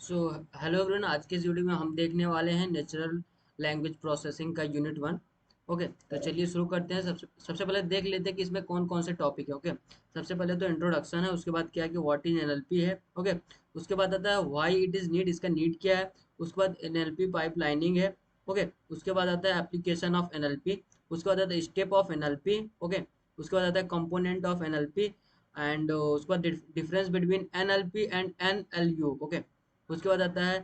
So hello everyone, आज के इस वीडियो में हम देखने वाले हैं नेचुरल लैंग्वेज प्रोसेसिंग का यूनिट 1। ओके, तो चलिए शुरू करते हैं। सबसे पहले देख लेते हैं कि इसमें कौन कौन से टॉपिक है। ओके, सबसे पहले तो इंट्रोडक्शन है, उसके बाद क्या है कि व्हाट इज एनएलपी है। ओके, उसके बाद आता है व्हाई इट इज नीड, इसका नीड क्या है। उसके बाद एनएलपी पाइपलाइनिंग है। ओके, उसके बाद आता है एप्लीकेशन ऑफ एनएलपी। उसके बाद आता है स्टेप ऑफ एनएलपी। ओके, उसके बाद आता है कंपोनेंट ऑफ एनएलपी एंड उसके बाद difference between NLP and NLU. Okay, उसके बाद आता है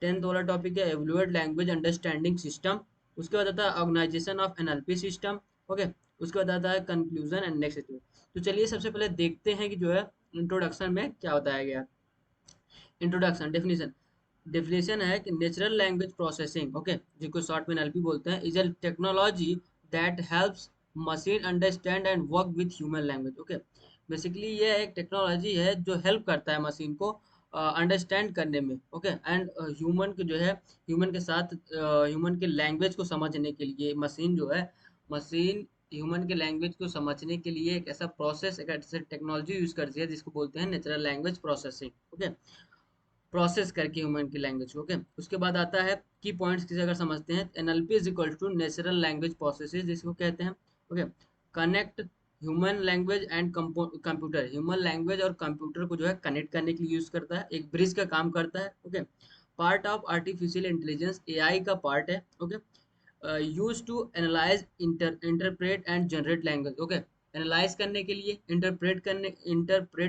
10th वाला टॉपिक है एवल्यूएट लैंग्वेज अंडरस्टैंडिंग सिस्टम। उसके बाद आता है organisation of NLP system. Okay, उसके बाद आता है कंक्लूजन एंड नेक्स्ट स्टेप। तो चलिए सबसे पहले देखते हैं कि जो है इंट्रोडक्शन में क्या बताया गया। Introduction definition. डेफिनेशन है कि नेचुरल लैंग्वेज प्रोसेसिंग, ओके, जिसको शॉर्ट में एनएलपी बोलते हैं, is a technology that helps machine understand and work with human language. Okay, basically ये एक टेक्नोलॉजी है जो हेल्प करता है मशीन को अंडरस्टैंड करने में। ओके, एंड ह्यूमन के जो है ह्यूमन के साथ ह्यूमन के लैंग्वेज को समझने के लिए मशीन जो है, मशीन ह्यूमन के लैंग्वेज को समझने के लिए एक ऐसा प्रोसेस, एक ऐसा टेक्नोलॉजी यूज करती है जिसको बोलते हैं natural language processing. Okay, process करके ह्यूमन की लैंग्वेज को। ओके, उसके बाद आता है की पॉइंट्स किसे अगर समझते हैं, NLP is equal to natural language processes, जिसको कहते हैं। Okay, connect human language and computer, human language और कंप्यूटर को जो है कनेक्ट करने के लिए यूज करता है, एक ब्रिज का काम करता है। Okay, part of artificial intelligence, AI का पार्ट है। Okay, use to analyse interpret and generate language. Okay, analyse करने के लिए, इंटरप्रेट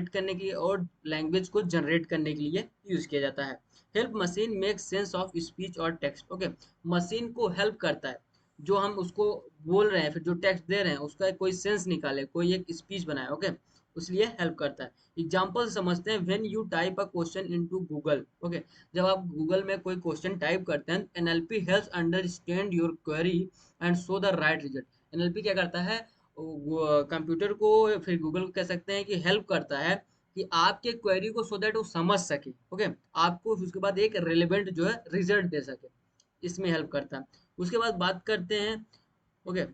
करने के लिए और लैंग्वेज को जनरेट करने के लिए यूज किया जाता है। Help machine make sense of speech और टेक्स्ट। ओके, मशीन को हेल्प करता है, जो हम उसको बोल रहे हैं, फिर जो टेक्स्ट दे रहे हैं उसका कोई सेंस निकाले, कोई एक स्पीच बनाए। ओके, उसलिए हेल्प करता है। एग्जाम्पल समझते हैं, when you type a question into Google. Okay, जब आप गूगल में कोई क्वेश्चन टाइप करते हैं, NLP helps understand your query and show the right result. NLP क्या करता है, कंप्यूटर को, फिर गूगल को कह सकते हैं कि हेल्प करता है कि आपके क्वेरी को सो दैट वो समझ सके। ओके, आपको उसके बाद एक रेलेवेंट जो है रिजल्ट दे सके, इसमें हेल्प करता है। उसके बाद बात करते हैं। ओके,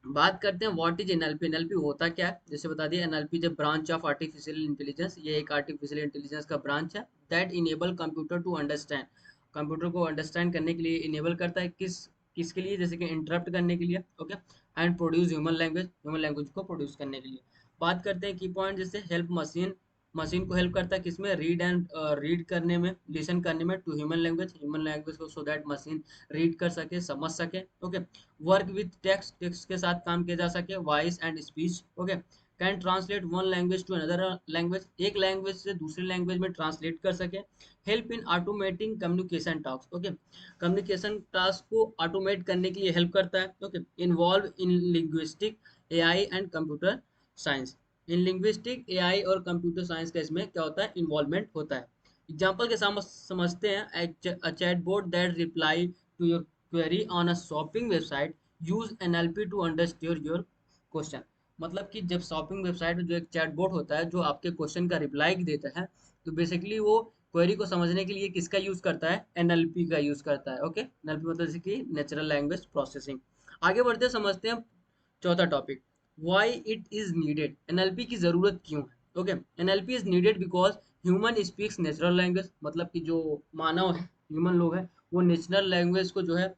बात करते हैं व्हाट इज एनएलपी। एनएलपी होता क्या है, जैसे बता दिया, एनएलपी जो ब्रांच ऑफ आर्टिफिशियल इंटेलिजेंस, ये एक आर्टिफिशियल इंटेलिजेंस का ब्रांच है that enable computer to understand, computer को अंडरस्टैंड करने के लिए इनेबल करता है, किसके लिए, जैसे कि इंटरप्ट करने के लिए। Okay, and produce human language, human language को प्रोड्यूस करने के लिए। बात करते हैं की पॉइंट, जैसे हेल्प मशीन, मशीन को हेल्प करता है किसमें, रीड करने में, लिसन करने में, to human language, human language को, सो दैट मशीन रीड कर सके, समझ सके। Okay, work with text, text के साथ काम किया जा सके, voice and speech. Okay, can translate one language to another language, एक लैंग्वेज से दूसरी लैंग्वेज में ट्रांसलेट कर सके। Help in automating communication task. Okay, communication task को ऑटोमेट करने के लिए हेल्प करता है। Okay, involve in linguistic, AI and computer science, in linguistic, AI और कंप्यूटर साइंस का इसमें क्या होता है, इन्वॉल्वमेंट होता है। एग्जाम्पल के साथ समझते हैं, chatbot that reply to your query on a shopping website use NLP to understand your question। मतलब कि जब शॉपिंग वेबसाइट में जो एक चैटबॉट होता है जो आपके क्वेश्चन का रिप्लाई देता है, तो बेसिकली वो क्वेरी को समझने के लिए किसका यूज करता है, एनएलपी का यूज करता है। ओके, एनएलपी मतलब जैसे कि नेचुरल लैंग्वेज प्रोसेसिंग। आगे बढ़ते समझते हैं चौथा topic, why it is needed, NLP की जरूरत क्यों है। Okay, NLP is needed because human speaks natural language, मतलब कि जो मानव है, ह्यूमन लोग हैं, वो नेचुरल लैंग्वेज को जो है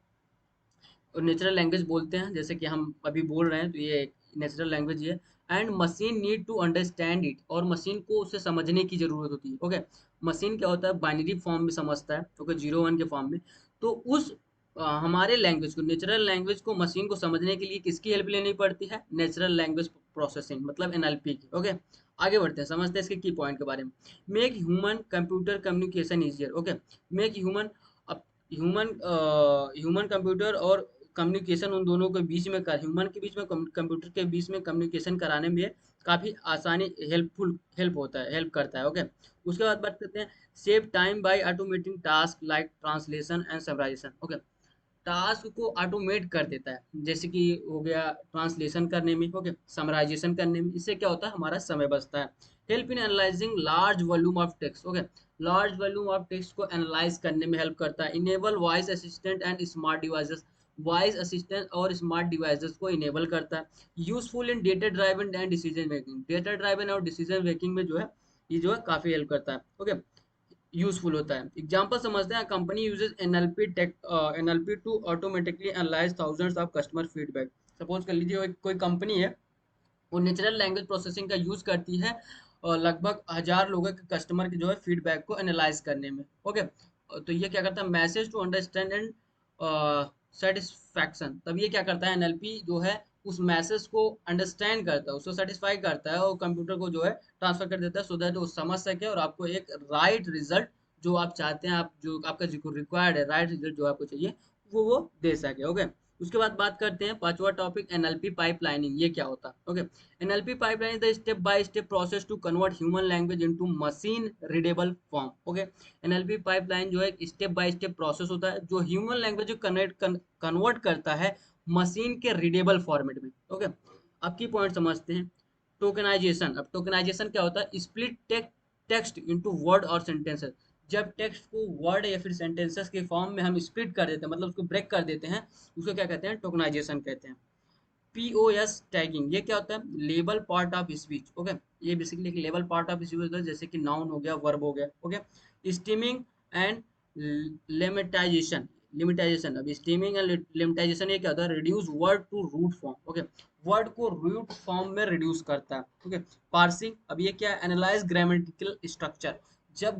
नेचुरल लैंग्वेज बोलते हैं, जैसे कि हम अभी बोल रहे हैं, तो ये नेचुरल लैंग्वेज है। And machine need to understand it, और मशीन को उसे समझने की जरूरत होती है। ओके, मशीन क्या होता है, बाइनरी फॉर्म में समझता है। ओके, 0 1 के फॉर्म में। तो उस हमारे लैंग्वेज को, नेचुरल लैंग्वेज को मशीन को समझने के लिए किसकी हेल्प लेनी पड़ती है, नेचुरल लैंग्वेज प्रोसेसिंग, मतलब एनएलपी की। ओके, आगे बढ़ते हैं, समझते हैं इसके की पॉइंट के बारे में। Make human computer communication easier. Okay, make human, human human computer और कम्युनिकेशन, उन दोनों के बीच में, ह्यूमन के बीच में, कंप्यूटर के बीच में कम्युनिकेशन कराने में काफ़ी आसानी, हेल्प होता है, हेल्प करता है। ओके, उसके बाद बात करते हैं, save time by automating task like translation and summarisation. Okay, task को ऑटोमेट कर देता है, जैसे कि हो गया ट्रांसलेशन करने में, ओके, समराइजेशन करने में, इससे क्या होता है, हमारा समय बचता है। Help in analysing large volume of text. Okay, large volume of text को एनालाइज करने में हेल्प करता है। Enable voice assistant and smart devices, voice assistant और स्मार्ट डिवाइसेस को इनेबल करता है। Useful in data driven and decision making, data driven और डिसीजन मेकिंग में जो है, ये जो है काफी हेल्प करता है। ओके, यूजफुल होता है। एग्जाम्पल समझते हैं, company uses NLP to automatically analyse thousands of customer feedback. Suppose कर लीजिए कोई कंपनी है, वो नेचुरल लैंग्वेज प्रोसेसिंग का यूज करती है लगभग 1000 लोगों के कस्टमर के जो है फीडबैक को एनालाइज करने में। ओके, तो ये क्या करता है, message to understand and satisfaction. तब ये क्या करता है, एनएलपी जो है उस मैसेज को अंडरस्टैंड करता है, उसको सेटिस्फाई करता है और कंप्यूटर को जो है ट्रांसफर कर देता है, सो दैट वो समझ सके और आपको एक राइट रिजल्ट जो आप चाहते हैं, आप जो आपका रिक्वायर्ड है, राइट रिजल्ट जो आपको चाहिए वो दे सके। ओके, उसके बाद बात करते हैं पांचवा टॉपिक, एनएलपी पाइपलाइनिंग। ये क्या होता है? Okay, NLP pipeline is the step by step process to convert human language into machine readable form. Okay, NLP pipeline जो है एक स्टेप बाय स्टेप प्रोसेस होता है जो ह्यूमन लैंग्वेज को कन्वर्ट करता है मशीन के रीडेबल फॉर्मेट में। ओके, अब की पॉइंट समझते हैं। टोकनाइजेशन। अब टोकनाइजेशन क्या होता है, स्प्लिट टेक्स्ट इनटू वर्ड और सेंटेंसेस। जब टेक्स्ट को वर्ड या फिर सेंटेंसेस के फॉर्म में हम स्प्लिट कर देते हैं, मतलब उसको ब्रेक कर देते हैं, उसको क्या कहते हैं, टोकनाइजेशन कहते हैं। पीओएस टैगिंग, ये क्या होता है, label part of speech. Okay, ये बेसिकली एक लेबल पार्ट ऑफ स्पीच होता है, जैसे कि नाउन हो गया, वर्ब हो गया। Okay, stemming and lemmatization. Lemmatization, अब स्टीमिंग एंड लिमिटाइजेशन ये क्या होता है, reduce word to root form. Okay, word को रूट फॉर्म में रिड्यूस करता है। ओके, पार्सिंग, अब ये क्या है, एनालाइज ग्रामेटिकल स्ट्रक्चर। जब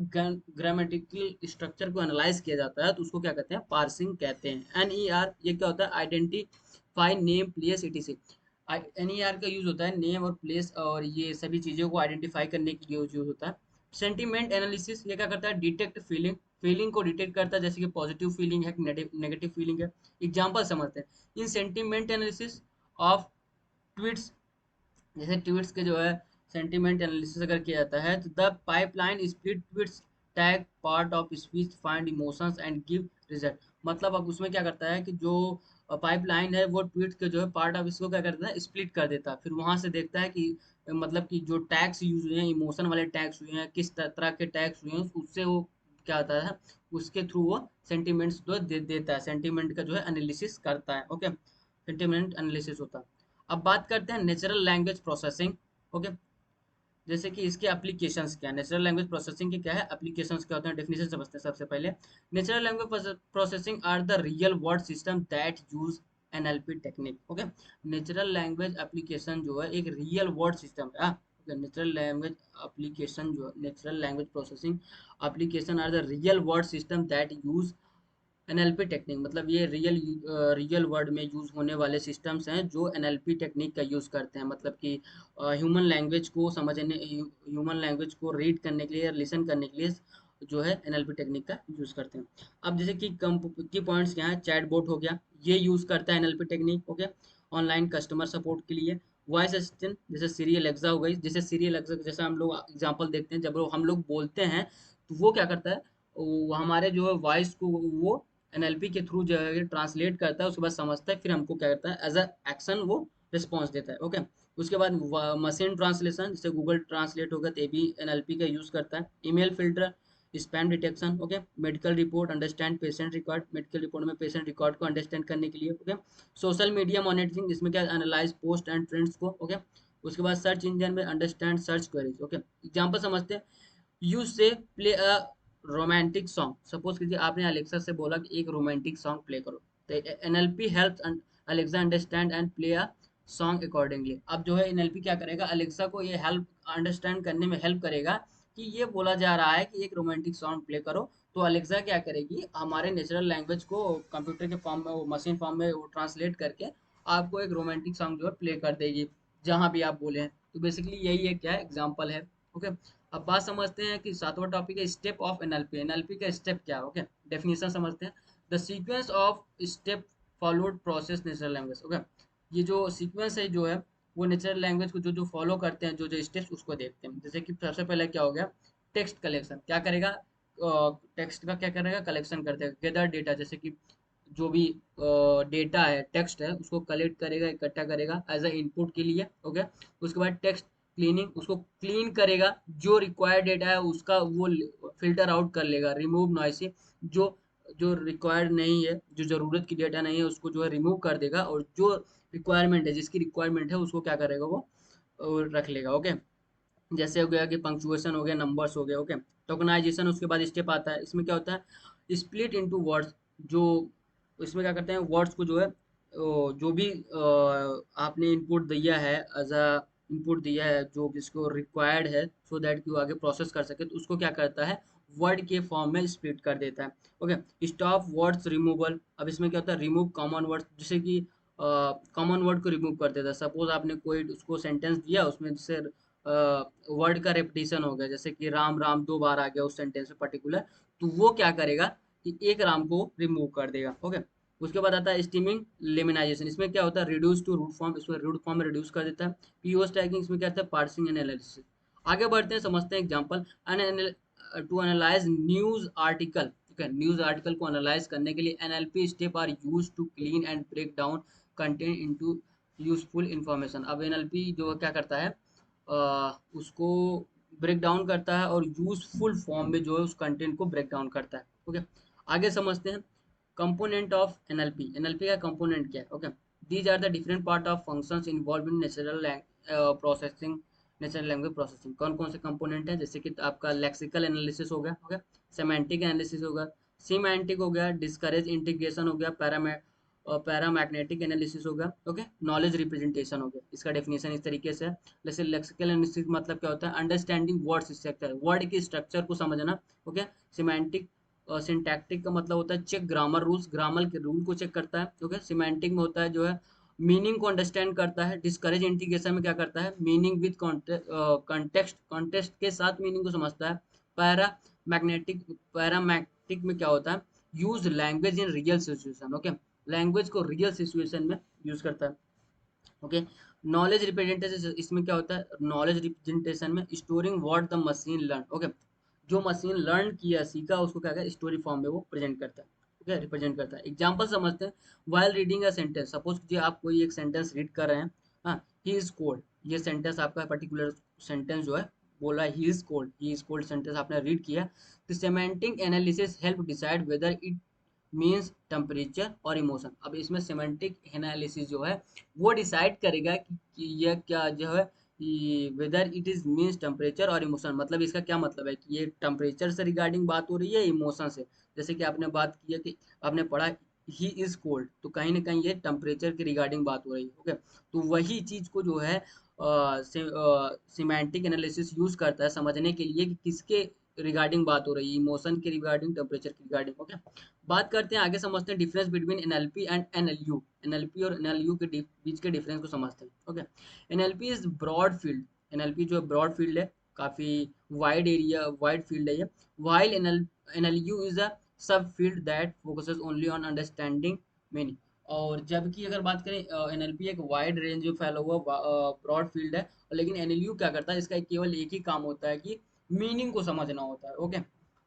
ग्रामेटिकल स्ट्रक्चर को एनालाइज किया जाता है तो उसको क्या कहते हैं, पार्सिंग कहते हैं। एनईआर, ये क्या होता है, identify name place etc.. NER का यूज होता है नेम और प्लेस और ये सभी चीजों को आइडेंटिफाई करने के लिए यूज होता है। सेंटीमेंट एनालिसिस, ये क्या करता है, डिटेक्ट फीलिंग। फीलिंग को डिटेक्ट करता है, जैसे कि पॉजिटिव फीलिंग है, नेगेटिव फीलिंग है। एग्जांपल समझते हैं, इन सेंटीमेंट एनालिसिस ऑफ ट्वीट्स, जैसे ट्वीट्स के जो है सेंटीमेंट एनालिसिस अगर किया जाता है तो the pipeline split tweets tag part of speech find emotions and give result. मतलब अब उसमें क्या करता है कि जो पाइपलाइन है वो ट्वीट के जो है पार्ट ऑफ इसको क्या करता है, स्प्लिट कर देता है, फिर वहां से देखता है कि मतलब कि जो टैग्स यूज हुए हैं, इमोशन वाले टैग्स हुए हैं, किस तरह के टैग्स हुए हैं, उससे वो क्या होता है, उसके थ्रू वो सेंटीमेंट्स जो देता है, सेंटीमेंट का जो है एनालिसिस करता है। ओके, सेंटीमेंट एनालिसिस होता है। अब बात करते हैं नेचुरल लैंग्वेज प्रोसेसिंग। ओके, जैसे कि इसके एप्लीकेशंस क्या है, नेचुरल लैंग्वेज प्रोसेसिंग के क्या है, एप्लीकेशंस क्या होते हैं, डेफिनेशन समझते हैं सबसे पहले। Natural language processing are the real world system that use NLP technique. Okay, natural language application जो है एक रियल वर्ड सिस्टम है। नेचुरल लैंग्वेज एप्लीकेशन जो natural language processing application are the real world system that use NLP technique, मतलब ये real world में use होने वाले सिस्टम्स हैं जो एनएलपी टेक्निक का यूज करते हैं, मतलब कि ह्यूमन लैंग्वेज को समझने, ह्यूमन लैंग्वेज को रीड करने के लिए, लिसन करने के लिए जो है एनएलपी टेक्निक का यूज करते हैं। अब जैसे कि की पॉइंट्स क्या है, चैट बोट हो गया, ये यूज करता है NLP technique. Okay, online customer support के लिए, वॉइस असिस्टेंट जैसे सीरी एलेक्सा हो गई, जैसे सीरी एलेक्सा जैसे हम लोग एग्जांपल देखते हैं, जब हम लोग बोलते हैं तो वो क्या करता है, वो हमारे जो है वॉइस को वो एनएलपी के थ्रू जो है ट्रांसलेट करता है, उसके बाद समझता है, फिर हमको क्या करता है, एज अ एक्शन वो रिस्पॉन्स देता है। ओके, उसके बाद मशीन ट्रांसलेशन, जैसे गूगल ट्रांसलेट होगा तो ये भी एनएलपी का यूज करता है। Email filter, spam detection. Okay, medical report, understand patient record, medical report में पेशेंट रिकॉर्ड को अंडरस्टैंड करने के लिए। ओके, सोशल मीडिया मॉनिटरिंग, इसमें क्या एनालाइज पोस्ट एंड ट्रेंड्स को। ओके, उसके बाद सर्च इंजन में understand search queries. Okay, example समझते हैं, यू से play a romantic song. Suppose कीजिए आपने अलेक्सा से बोला कि एक रोमांटिक सॉन्ग प्ले करो, तो NLP helps Alexa understand and play a song accordingly. अब जो है एनएलपी क्या करेगा, अलेक्सा को ये हेल्प अंडरस्टैंड करने में हेल्प करेगा कि ये बोला जा रहा है कि एक रोमांटिक सॉन्ग प्ले करो, तो अलेक्सा क्या करेगी, हमारे नेचुरल लैंग्वेज को कंप्यूटर के फॉर्म में, वो मशीन फॉर्म में वो ट्रांसलेट करके आपको एक रोमांटिक सॉन्ग जो है प्ले कर देगी जहाँ भी आप बोले हैं। तो बेसिकली यही एक क्या है, एग्जाम्पल है। ओके, अब बात समझते हैं कि सातवां टॉपिक है स्टेप ऑफ एनएलपी। एनएलपी का स्टेप क्या है? ओके, डेफिनेशन समझते हैं, the sequence of step followed process natural language. Okay, ये जो सीक्वेंस है जो है वो नेचुरल लैंग्वेज को जो जो फॉलो करते हैं, जो जो स्टेप्स, उसको देखते हैं। जैसे कि सबसे पहले क्या हो गया, टेक्स्ट कलेक्शन, क्या करेगा, टेक्स्ट का क्या करेगा, कलेक्शन करते हैं। गेदर डेटा, जैसे कि जो भी डेटा है, टेक्स्ट है, उसको कलेक्ट करेगा, इकट्ठा करेगा एज अ इनपुट के लिए। ओके, उसके बाद टेक्स्ट क्लीनिंग, उसको क्लीन करेगा, जो रिक्वायर्ड डेटा है उसका वो फिल्टर आउट कर लेगा, रिमूव नॉइसी, जो जो रिक्वायर्ड नहीं है, जो जरूरत की डेटा नहीं है, उसको जो है रिमूव कर देगा, और जो रिक्वायरमेंट है, जिसकी रिक्वायरमेंट है, उसको क्या करेगा, वो रख लेगा। ओके, जैसे हो गया कि पंक्चुएशन हो गया, नंबर्स हो गए। ओके, टोकनाइजेशन उसके बाद स्टेप आता है। इसमें क्या होता है, स्प्लिट इनटू वर्ड्स, जो इसमें क्या करते हैं, वर्ड्स को जो है जो भी आपने इनपुट दिया है, एज अ इनपुट दिया है जो जिसको रिक्वायर्ड है सो दैट कि वो आगे प्रोसेस कर सके, तो उसको क्या करता है, वर्ड के फॉर्म में स्प्लिट कर देता है। ओके, स्टॉप वर्ड्स रिमूवल, अब इसमें क्या होता है, रिमूव कॉमन वर्ड्स, जैसे कि कॉमन वर्ड को रिमूव कर देता है। सपोज आपने कोई उसको सेंटेंस दिया, उसमें जैसे वर्ड का रेपिटेशन हो गया, जैसे कि राम राम 2 बार आ गया उस सेंटेंस में पर्टिकुलर, तो वो क्या करेगा कि एक राम को रिमूव कर देगा। ओके, उसके बाद आता है स्टीमिंग लेमिनाइजेशन, इसमें क्या होता है, रिड्यूस टू रूट फॉर्म, इसमें रूट फॉर्म में रिड्यूस कर देता है। पीओ टैगिंग, इसमें क्या होता है, पार्सिंग एंड एनालिसिस। आगे बढ़ते हैं, समझते हैं example. To analyse news article, okay, news article को एनालाइज करने के लिए NLP step are used to clean and break down content into useful information. अब एनएलपी जो क्या करता है, उसको ब्रेक डाउन करता है और यूजफुल फॉर्म में जो है उस कंटेंट को ब्रेक डाउन करता है। ओके, आगे समझते हैं कंपोनेंट ऑफ एनएलपी। एनएलपी का कंपोनेंट क्या है? Okay, these are the different part of functions involve in natural processing, natural language processing. कौन कौन से कंपोनेंट हैं? जैसे कि आपका लेक्सिकल एनालिसिस हो गया, ओके, सेमेंटिक एनालिसिस होगा, सीमेंटिक हो गया, डिस्करेज इंटीग्रेशन हो गया, पैरामैग्नेटिक एनालिसिस होगा, ओके, नॉलेज रिप्रेजेंटेशन हो गया। इसका डेफिनेशन इस तरीके से है। जैसे लेक्सिकल एनालिसिस मतलब क्या होता है, अंडरस्टैंडिंग वर्ड स्ट्रक्चर, वर्ड की स्ट्रक्चर को समझना। ओके, सिमेंटिक सिंटैक्टिक का मतलब होता है चेक ग्रामर रूल्स, ग्रामर के रूल को चेक करता है। ओके, सिमेंटिक में होता है जो है मीनिंग को अंडरस्टैंड करता है। डिस्करेज इंटीग्रेशन में क्या करता है, मीनिंग विद कॉन्टेक्स्ट, कॉन्टेक्स्ट के साथ मीनिंग को समझता है। पैरामैग्नेटिक में क्या होता है, use language in real situation, okay, language को रियल सिचुएशन में यूज करता है। ओके, नॉलेज रिप्रेजेंटेशन, इसमें क्या होता है, नॉलेज रिप्रेजेंटेशन में storing what the machine learn, okay, जो मशीन लर्न किया सीखा उसको क्या है, स्टोरी फॉर्म में वो प्रेजेंट करता है। ओके, रिप्रेजेंट करता है। एग्जांपल समझते हैं। While reading a sentence, suppose कीजिए आप कोई एक सेंटेंस रीड कर रहे हैं, हाँ, ही इज कोल्ड, ये सेंटेंस आपका पर्टिकुलर सेंटेंस जो है बोला he is cold, he is cold sentence आपने रीड किया, तो semantic analysis help decide whether it means temperature और इमोशन। अब इसमें सेमेंटिक एनालिसिस जो है वो डिसाइड करेगा कि यह क्या जो है, whether it is means temperature और इमोशन, मतलब इसका क्या मतलब है कि ये टेम्परेचर से रिगार्डिंग बात हो रही है, इमोशन से। जैसे कि आपने बात की है कि आपने पढ़ा ही इज कोल्ड, तो कहीं ना कहीं ये टेम्परेचर की रिगार्डिंग बात हो रही है। ओके, तो वही चीज को जो है सिमेंटिक एनालिसिस यूज करता है समझने के लिए कि किसके रिगार्डिंग बात हो रही है, इमोशन के रिगार्डिंग, टेम्परेचर के रिगार्डिंग। ओके, बात करते हैं, आगे समझते हैं difference between NLP and NLU. NLP और एनएलयू के बीच के डिफरेंस को समझते हैं। Okay, NLP is broad field, NLP जो है ब्रॉड फील्ड है, काफी वाइड एरिया, वाइड फील्ड है ये। व्हाइल एनएलयू इज अ सब field that focuses only on understanding meaning. और जबकि अगर बात करें, एनएलपी एक वाइड रेंज में फैला हुआ ब्रॉड फील्ड है, लेकिन एनएलयू क्या करता है, इसका केवल एक ही काम होता है कि मीनिंग को समझना होता है। ओके,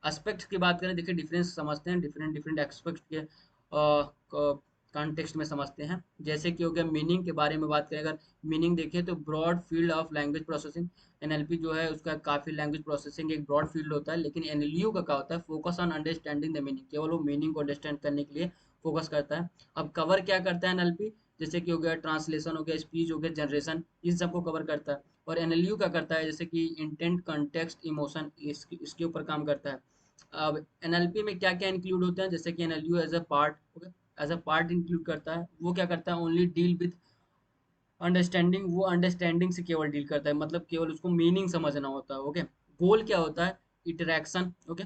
एस्पेक्ट्स की बात करें, देखिए डिफरेंस समझते हैं, डिफरेंट डिफरेंट एस्पेक्ट के कॉन्टेक्स्ट में समझते हैं। जैसे कि हो गया मीनिंग के बारे में बात करें, अगर मीनिंग देखें तो broad field of language processing, NLP जो है उसका काफी लैंग्वेज प्रोसेसिंग एक ब्रॉड फील्ड होता है, लेकिन एनएलयू का क्या होता है, focus on understanding the meaning, केवल वो मीनिंग को अंडरस्टैंड करने के लिए फोकस करता है। अब कवर क्या करता है एनएलपी, जैसे कि हो गया ट्रांसलेशन, हो गया स्पीच, हो गया जनरेशन, इन सबको कवर करता है। और एनएलयू क्या करता है, जैसे कि इंटेंट, कॉन्टेक्स्ट, इमोशन, इसके ऊपर काम करता है। अब एनएलपी में क्या क्या इंक्लूड होते हैं, जैसे कि NLU as a part, okay, as a part include करता है। वो क्या करता है, ओनली डील विथ अंडरस्टैंडिंग, वो अंडरस्टैंडिंग से केवल डील करता है, मतलब केवल उसको मीनिंग समझना होता है। ओके, गोल क्या होता है, इंटरेक्शन, ओके,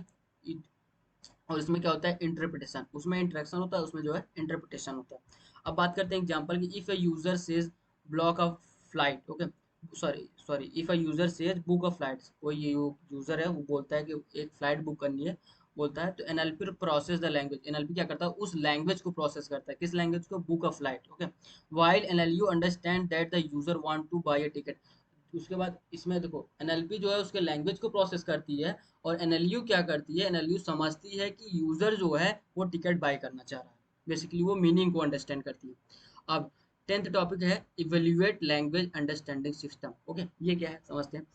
और इसमें क्या होता है, इंटरप्रिटेशन, उसमें इंटरेक्शन होता है, उसमें जो है इंटरप्रिटेशन होता है। अब बात करते हैं एग्जांपल की, if a user says block of flight, okay, sorry sorry, if a user says book of flights, कोई ये यूजर है वो बोलता है कि एक फ्लाइट बुक करनी है, बोलता है, तो NLP process the language, NLP क्या करता है, उस लैंग्वेज को प्रोसेस करता है, किस लैंग्वेज को, book of flight. Okay, while NLU understand that the user want to buy a ticket. उसके बाद इसमें देखो एनएलपी जो है उसके लैंग्वेज को प्रोसेस करती है, और एनएलयू क्या करती है, एनएलयू समझती है कि यूजर जो है वो टिकट बाय करना चाह रहा है, बेसिकली वो मीनिंग को अंडरस्टैंड करती है। अब 10th टॉपिक है evaluate language understanding system. Okay, ये क्या है समझते हैं।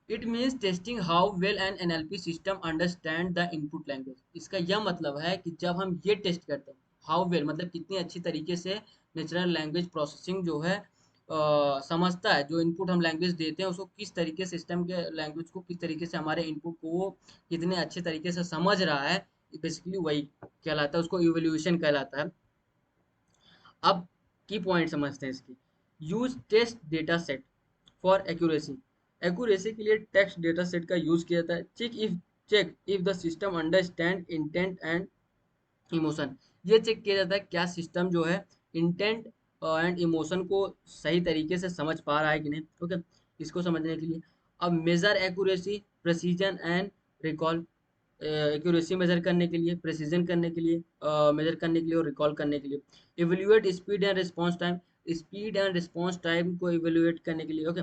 It means testing how well an NLP system understand the input language. इसका यह मतलब है कि जब हम ये टेस्ट करते हैं, हाउ वेल मतलब कितनी अच्छी तरीके से नेचुरल लैंग्वेज प्रोसेसिंग जो है समझता है, जो इनपुट हम लैंग्वेज देते हैं उसको किस तरीके सिस्टम के लैंग्वेज को किस तरीके से हमारे इनपुट को वो कितने अच्छे तरीके से समझ रहा है, बेसिकली वही कहलाता है, उसको इवोल्यूशन कहलाता है। अब की पॉइंट समझते हैं इसकी। Use test data set for accuracy. Accuracy के लिए टेक्स्ट डेटा सेट का यूज किया जाता है। Check if the system understand intent and emotion. ये चेक किया जाता है क्या सिस्टम जो है इंटेंट एंड इमोशन को सही तरीके से समझ पा रहा है कि नहीं। ओके, इसको समझने के लिए अब measure accuracy, precision and recall. Accuracy measure करने के लिए, प्रेसिजन करने के लिए, मेजर करने के लिए और रिकॉल करने के लिए। Evaluate speed and response time. Speed and response time को इवेल्युएट करने के लिए। ओके,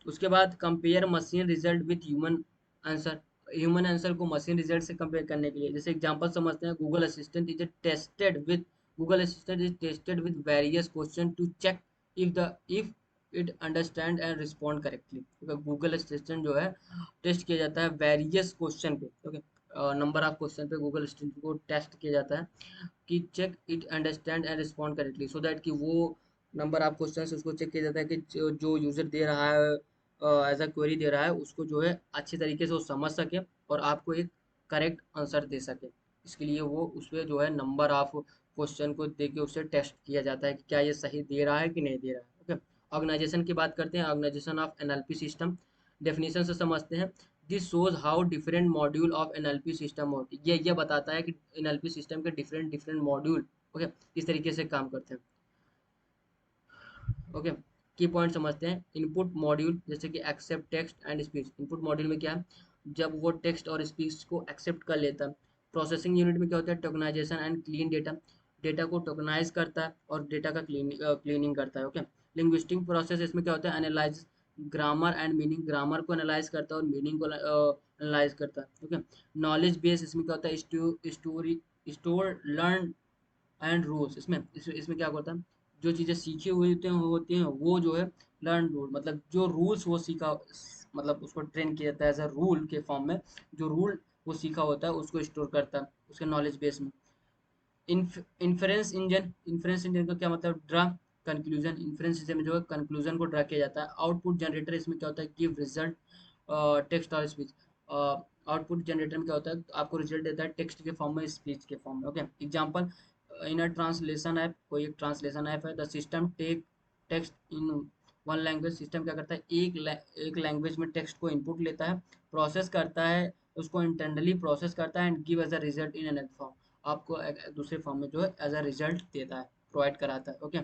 उसके बाद compare machine result with human answer. Human answer को मशीन रिजल्ट से कंपेयर करने के लिए, जैसे एग्जांपल समझते हैं। Google assistant is tested with various question to check if it understand and respond correctly. Google assistant जो है टेस्ट किया जाता है वेरियस क्वेश्चन पे। ओके, नंबर ऑफ क्वेश्चन पे गूगल असिस्टेंट को टेस्ट किया जाता है कि check it understand and respond correctly, so that कि वो नंबर ऑफ क्वेश्चन उसको चेक किया जाता है कि जो यूजर दे रहा है, एज अ क्वेरी दे रहा है, उसको जो है अच्छे तरीके से वो समझ सके और आपको एक करेक्ट आंसर दे सके। इसके लिए वो उसमें जो है नंबर ऑफ क्वेश्चन को दे के उसे टेस्ट किया जाता है कि क्या ये सही दे रहा है कि नहीं दे रहा है। ओके, ऑर्गेनाइजेशन की बात करते हैं। Organisation of NLP system, definition से समझते हैं। This shows how different module of NLP system होती है। ये बताता है कि एनएलपी सिस्टम के डिफरेंट डिफरेंट मॉड्यूल ओके किस तरीके से काम करते हैं। ओके, की पॉइंट समझते हैं। इनपुट मॉड्यूल जैसे कि accept text and speech. Input module में क्या है, जब वो टेक्स्ट और स्पीच को एक्सेप्ट कर लेता है। प्रोसेसिंग यूनिट में क्या होता है, tokenisation and clean data. Data को टोकनाइज करता है और डेटा का क्लीनिंग करता है। ओके, लिंग्विस्टिक प्रोसेस इसमें क्या होता है, analyse grammar and meaning. Grammar को एनालाइज करता है और मीनिंग को एनालाइज करता है। ओके, नॉलेज बेस इसमें क्या होता है, story store learn and rules. इसमें क्या होता है, जो चीज़ें सीखी हुई होती हैं वो जो है लर्न रूल, मतलब जो रूल्स वो सीखा, मतलब उसको ट्रेन किया जाता है एज अ रूल के फॉर्म में। जो रूल वो सीखा होता है उसको स्टोर करता है उसके नॉलेज बेस में। इन्फ्रेंस इंजन का क्या मतलब, ड्रा कंक्लूजन। इन्फ्रेंस इंजन में जो है कंक्लूजन को ड्रा किया जाता है। आउटपुट जनरेटर इसमें क्या होता है, गिव रिजल्ट टेक्स्ट और स्पीच। आउटपुट जनरेटर में क्या होता है, आपको रिजल्ट देता है टेक्स्ट के फॉर्म में, स्पीच के फॉर्म में। Okay, example, in a translation app, कोई एक ट्रांसलेशन ऐप है। The system take text in one language. System क्या करता है, एक लैंग्वेज में टेक्स्ट को इनपुट लेता है, प्रोसेस करता है, उसको इंटरनली प्रोसेस करता है and give as a result in another form. आपको एक दूसरे फॉर्म में जो है एज अ रिजल्ट देता है, प्रोवाइड कराता है। ओके,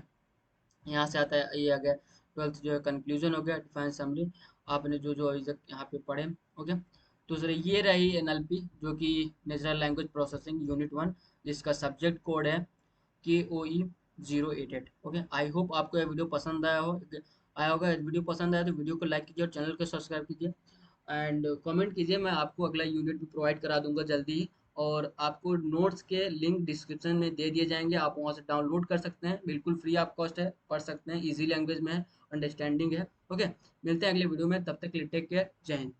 यहाँ से आता है, ये आ गया ट्वेल्थ जो है कंक्लूजन हो गया, डिफाइन समरी। आपने जो जो अभी तक यहाँ पे पढ़े। ओके, दूसरे ये रही एनएलपी जो कि नेचुरल लैंग्वेज प्रोसेसिंग यूनिट 1, जिसका सब्जेक्ट कोड है KOE 088। ओके, आई होप आपको यह वीडियो पसंद आया होगा। वीडियो पसंद आया तो वीडियो को लाइक कीजिए और चैनल को सब्सक्राइब कीजिए एंड कमेंट कीजिए। मैं आपको अगला यूनिट भी प्रोवाइड करा दूंगा जल्दी ही, और आपको नोट्स के लिंक डिस्क्रिप्शन में दे दिए जाएंगे, आप वहाँ से डाउनलोड कर सकते हैं, बिल्कुल फ्री ऑफ कॉस्ट है, पढ़ सकते हैं, इजी लैंग्वेज में है, अंडरस्टैंडिंग है। ओके, मिलते हैं अगले वीडियो में, तब तक के लिए टेक केयर, जय हिंद।